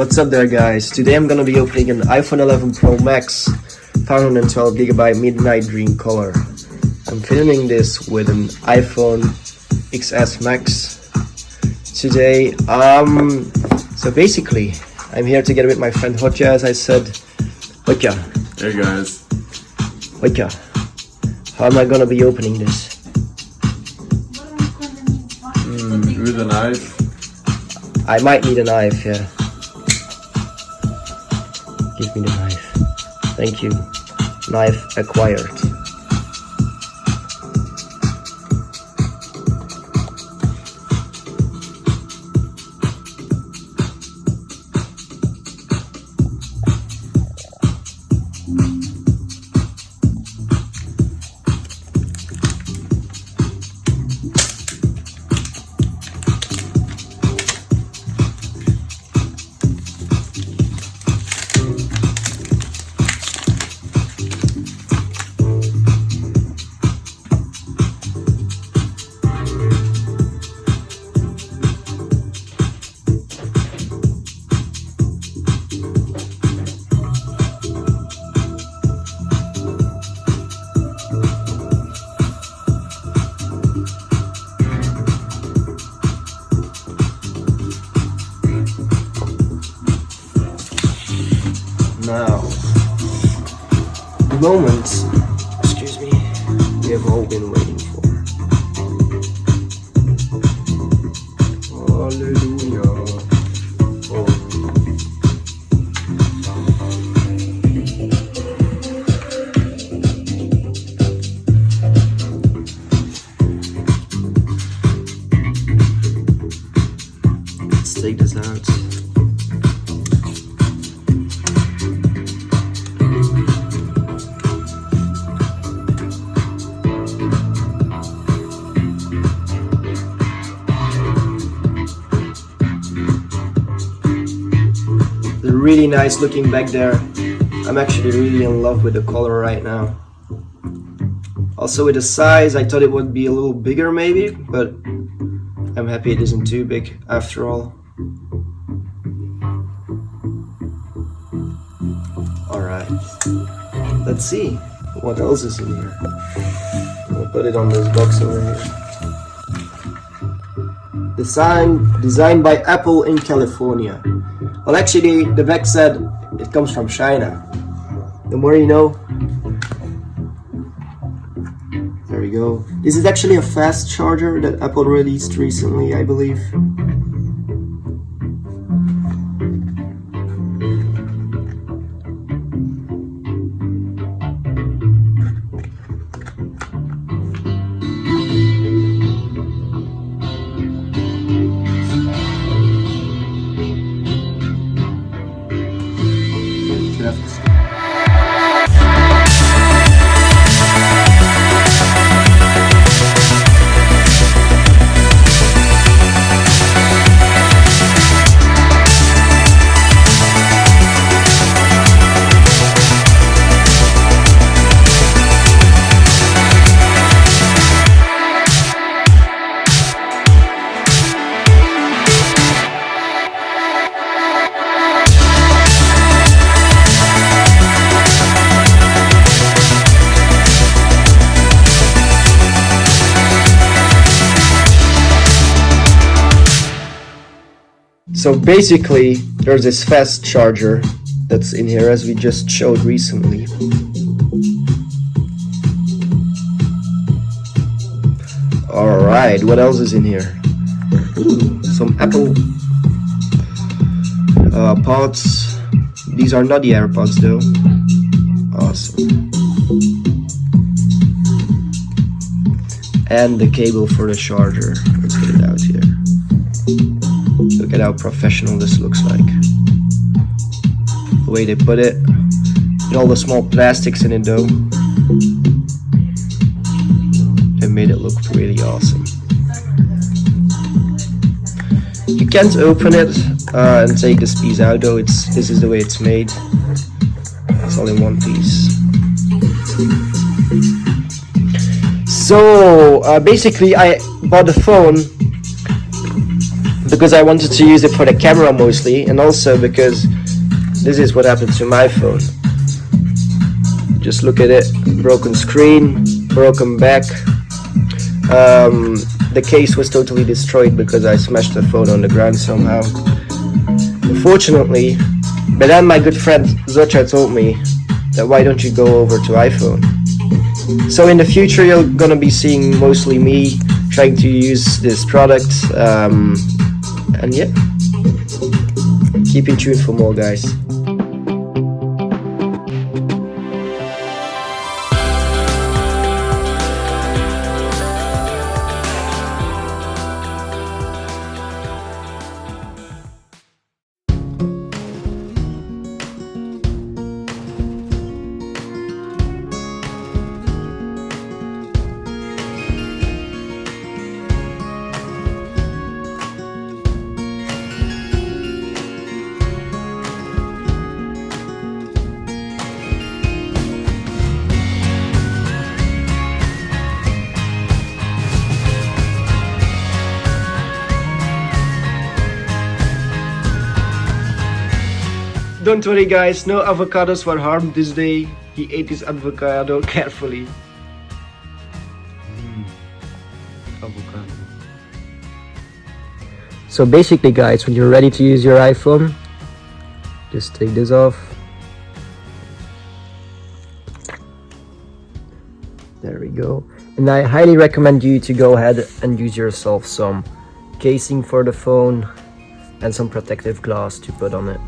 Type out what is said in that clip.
What's up there, guys? Today I'm gonna be opening an iPhone 11 Pro Max 512GB Midnight Dream color. I'm filming this with an iPhone XS Max today. So basically, I'm here together with my friend Hotja, as I said. Hotja. Hey guys. Hotja. How am I gonna be opening this? With a knife. I might need a knife, yeah. Give me the knife. Thank you. Knife acquired. Now, the moment, excuse me, we have all been waiting for. Hallelujah. Oh. Let's take this out. Really nice looking back there. I'm actually really in love with the color right now. Also with the size, I thought it would be a little bigger maybe, but I'm happy it isn't too big after all. Alright, let's see what else is in here. I'll put it on this box over here. Designed by Apple in California. Well, actually, the back said it comes from China. The more you know. There we go. This is actually a fast charger that Apple released recently, I believe. So basically, there's this fast charger that's in here, as we just showed recently. Alright, what else is in here? Ooh, some Apple pods. These are not the AirPods though. Awesome. And the cable for the charger. Let's get it out here. Look at how professional this looks like. The way they put it. And all the small plastics in it though. They made it look really awesome. You can't open it and take this piece out though. This is the way it's made. It's all in one piece. So basically I bought the phone because I wanted to use it for the camera mostly, and also because this is what happened to my phone. Just look at it, broken screen, broken back. The case was totally destroyed because I smashed the phone on the ground somehow. Unfortunately, but then my good friend Zocha told me that why don't you go over to iPhone. So in the future you're gonna be seeing mostly me trying to use this product, and yeah, keep in tune for more, guys. Don't worry guys, no avocados were harmed this day. He ate his avocado carefully. Avocado. So basically guys, when you're ready to use your iPhone, just take this off. There we go. And I highly recommend you to go ahead and use yourself some casing for the phone and some protective glass to put on it.